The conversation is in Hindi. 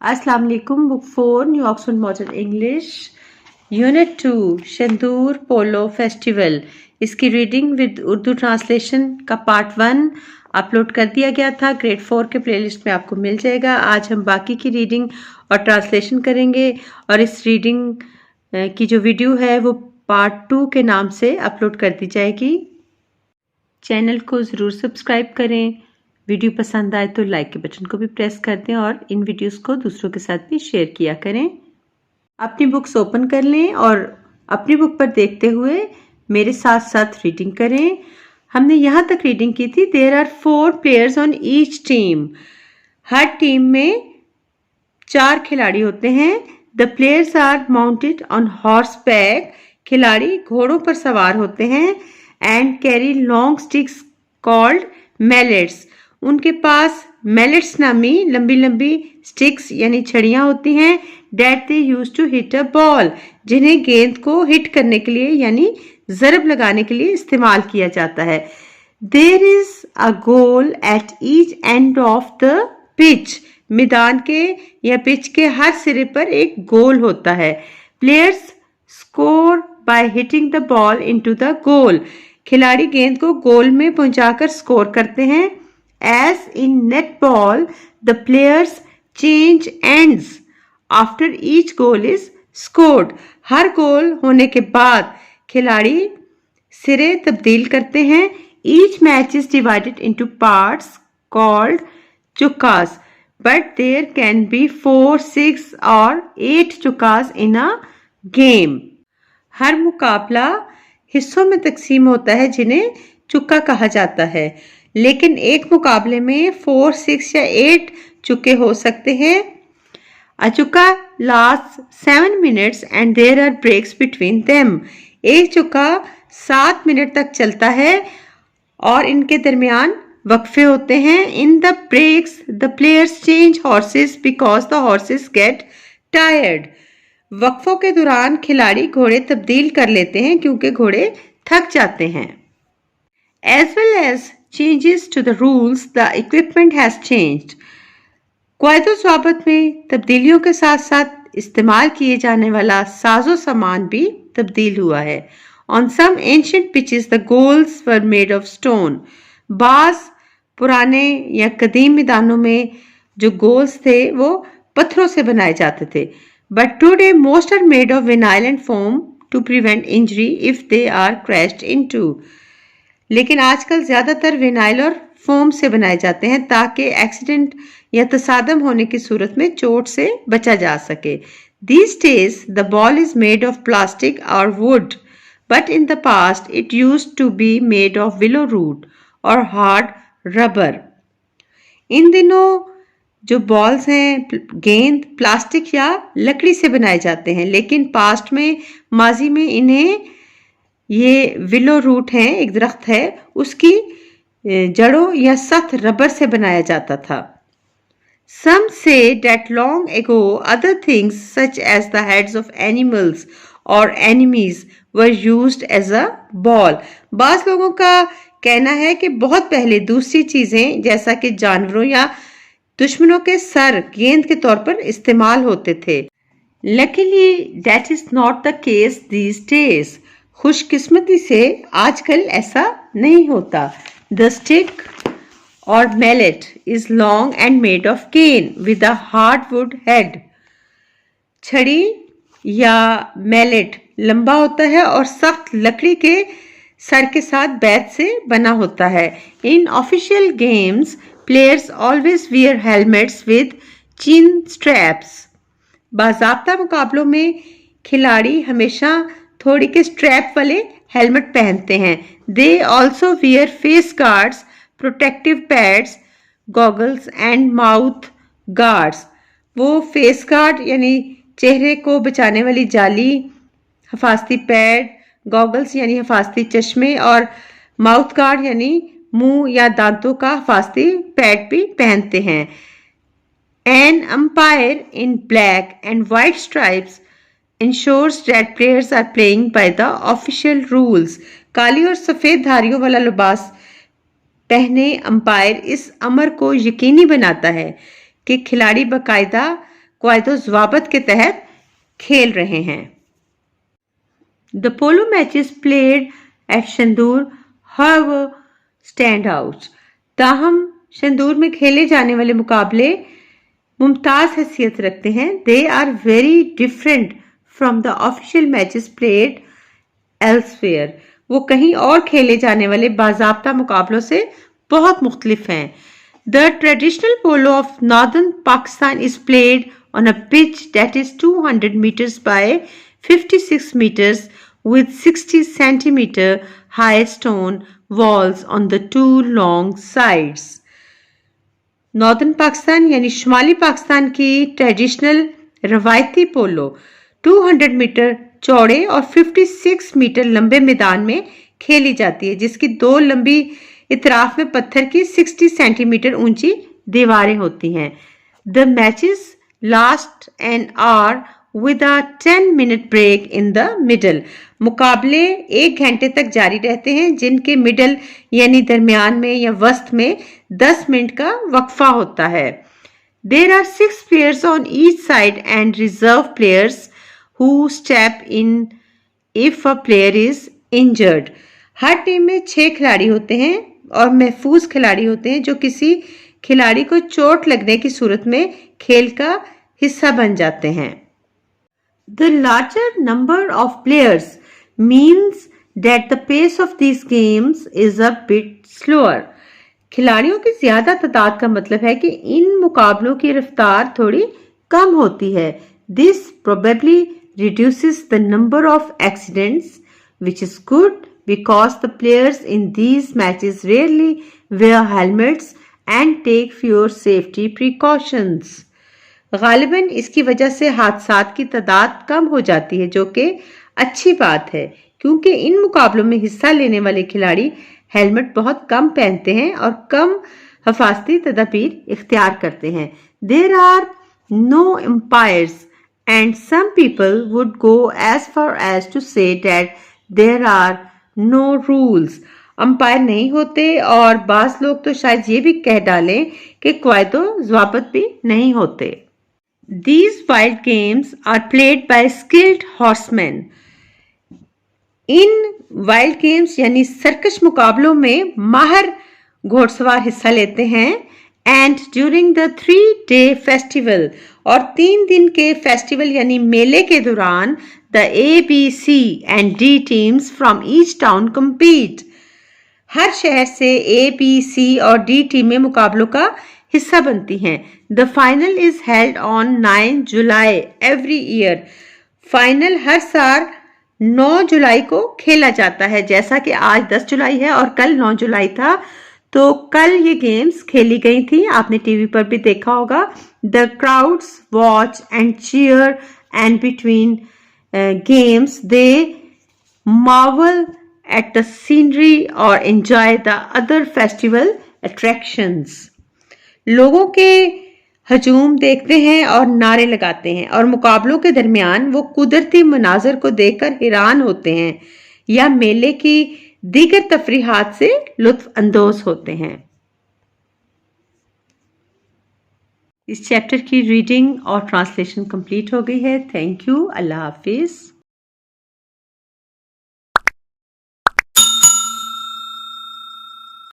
अस्सलाम वालेकुम। Book 4 new Oxford modern English unit 2 Shandur polo festival. इसकी रीडिंग विद उर्दू ट्रांसलेशन का पार्ट 1 अपलोड कर दिया गया था। ग्रेड 4 के प्लेलिस्ट में आपको मिल जाएगा। आज हम बाकी की रीडिंग और ट्रांसलेशन करेंगे और इस रीडिंग की जो वीडियो है वो पार्ट 2 के नाम से अपलोड कर दी जाएगी। चैनल को ज़रूर सब्सक्राइब करें। वीडियो पसंद आए तो लाइक के बटन को भी प्रेस कर दें और इन वीडियोस को दूसरों के साथ भी शेयर किया करें। अपनी बुक्स ओपन कर लें और अपनी बुक पर देखते हुए मेरे साथ साथ रीडिंग करें। हमने यहाँ तक रीडिंग की थी। There are 4 players on each team. हर टीम में 4 खिलाड़ी होते हैं। The players are mounted on horseback. खिलाड़ी घोड़ों पर सवार होते हैं। And carry long sticks called mallets. उनके पास मैलेट्स नामी लंबी लंबी स्टिक्स यानी छड़ियां होती हैं। That they use to hit a ball, जिन्हें गेंद को हिट करने के लिए यानी जरब लगाने के लिए इस्तेमाल किया जाता है। There is a goal at each end of the pitch. मैदान के या पिच के हर सिरे पर एक गोल होता है। Players score by hitting the ball into the goal. खिलाड़ी गेंद को गोल में पहुंचाकर स्कोर करते हैं। As in netball, the players change ends after each goal is scored. हर गोल होने के बाद खिलाड़ी सिरे तब्दील करते हैं। Each match is divided into parts called chukkas, but there can be 4, 6 or 8 chukkas in a game. हर मुकाबला हिस्सों में तकसीम होता है जिन्हें चुक्का कहा जाता है, लेकिन एक मुकाबले में 4, 6 या 8 चुक्के हो सकते हैं। A चुक्का lasts 7 minutes and there are breaks between them. एक चुक्का 7 मिनट तक चलता है और इनके दरमियान वक्फे होते हैं। In the breaks, the players change horses because the horses get tired. वक्फों के दौरान खिलाड़ी घोड़े तब्दील कर लेते हैं क्योंकि घोड़े थक जाते हैं। As well as changes to the rules, the equipment has changed. क़वायदो ज़वाबित में तब्दीलियों के साथ साथ इस्तेमाल किए जाने वाला साजो सामान भी तब्दील हुआ है। On some ancient pitches, the goals were made of stone. बाज़ पुराने या कदीम मैदानों में जो गोल्स थे वो पत्थरों से बनाए जाते थे। But today most are made of vinyl and foam to prevent injury if they are crashed into. लेकिन आजकल ज़्यादातर विनाइल और फोम से बनाए जाते हैं ताकि एक्सीडेंट या तसादम होने की सूरत में चोट से बचा जा सके। These days the ball is made of plastic or wood, but in the past it used to be made of willow root or hard rubber. इन दिनों जो बॉल्स हैं गेंद प्लास्टिक या लकड़ी से बनाए जाते हैं, लेकिन पास्ट में माजी में इन्हें ये विलो रूट है, एक दरख्त है, उसकी जड़ों या सख्त रबर से बनाया जाता था। Some say that long ago other things such as the heads of animals or enemies were used as a ball. बाज़ लोगों का कहना है कि बहुत पहले दूसरी चीजें जैसा कि जानवरों या दुश्मनों के सर गेंद के तौर पर इस्तेमाल होते थे। Luckily that is not the case these days. खुशकिस्मती से आजकल ऐसा नहीं होता। The stick or mallet is long and made of cane with a hardwood head. छड़ी या मैलेट लंबा होता है और सख्त लकड़ी के सर के साथ बैत से बना होता है। In official games, players always wear helmets with chin straps. बाज़ाब्ता मुकाबलों में खिलाड़ी हमेशा थोड़ी के स्ट्रैप वाले हेलमेट पहनते हैं। They also wear face guards, protective pads, goggles and mouth guards. वो फेस गार्ड यानी चेहरे को बचाने वाली जाली, हिफाजती पैड, गॉगल्स यानी हिफाजती चश्मे और माउथ गार्ड यानी मुंह या दांतों का हिफाजती पैड भी पहनते हैं। An umpire in black and white stripes ensures that players are playing by the official rules. काली और सफेद धारियों वाला लिबास पहने अंपायर इस अमर को यकीनी बनाता है कि खिलाड़ी बाकायदा क्वायदो ज़वाबत के तहत खेल रहे हैं। The polo matches played at Shandur, however, stand out. ताहम शंदूर में खेले जाने वाले मुकाबले मुमताज हैसियत रखते हैं। They are very different from the official matches played elsewhere. वो कहीं और खेले जाने वाले बाज़ाब्ता मुकाबलों से बहुत मुख्तलिफ हैं। The traditional polo of northern Pakistan is played on a pitch that is 200 meters by 56 meters with 60 centimeter high stone walls on the two long sides. Northern Pakistan यानी शुमाली पाकिस्तान की ट्रेडिशनल रवायती पोलो 200 मीटर चौड़े और 56 मीटर लंबे मैदान में खेली जाती है, जिसकी दो लंबी इतराफ में पत्थर की 60 सेंटीमीटर ऊंची दीवारें होती हैं। The matches last an hour with a 10-minute break in the middle. मुकाबले 1 घंटे तक जारी रहते हैं, जिनके मिडल यानी दरमियान में या वस्त में 10 मिनट का वक्फा होता है। There are 6 players on each side and reserve players who step in if a player is injured. Her team में 6 खिलाड़ी होते हैं और महफूज खिलाड़ी होते हैं जो किसी खिलाड़ी को चोट लगने की सूरत में खेल का हिस्सा बन जाते हैं। The larger number of players means that the pace of these games is a bit slower. खिलाड़ियों की ज्यादा तादाद का मतलब है कि इन मुकाबलों की रफ्तार थोड़ी कम होती है। This probably reduces the number of accidents, which is good because the players in these matches rarely wear helmets and take fewer safety precautions. गालिबन इसकी वजह से हादसात की तादाद कम हो जाती है, जो कि अच्छी बात है क्योंकि इन मुकाबलों में हिस्सा लेने वाले खिलाड़ी हेलमेट बहुत कम पहनते हैं और कम हिफाजती तदाबीर इख्तियार करते हैं। There are no umpires and some people would go as far as to say that there are no rules. Umpire नहीं होते और बाज लोग तो शायद ये भी कह डालें कि क्वायदो ज़वाबत भी नहीं होते। These wild games are played by skilled horsemen. In wild games यानी सर्कस मुकाबलों में माहिर घोड़सवार हिस्सा लेते हैं। And during the 3-day festival, और 3 दिन के फेस्टिवल यानी मेले के दौरान the ABC and D teams from each town compete. हर शहर से ABC और D टीमें मुकाबलों का हिस्सा बनती हैं। The final is held on 9 July every year. Final हर साल 9 जुलाई को खेला जाता है। जैसा कि आज 10 जुलाई है और कल 9 जुलाई था, तो कल ये गेम्स खेली गई थी। आपने टीवी पर भी देखा होगा। The crowds watch and cheer and between games they marvel at the scenery और enjoy the other festival attractions. लोगों के हजूम देखते हैं और नारे लगाते हैं और मुकाबलों के दरमियान वो कुदरती मनाजर को देखकर हैरान होते हैं या मेले की दीगर तफरीहात से लुत्फ अंदोज होते हैं। इस चैप्टर की रीडिंग और ट्रांसलेशन कंप्लीट हो गई है। Thank you. Allah Hafiz.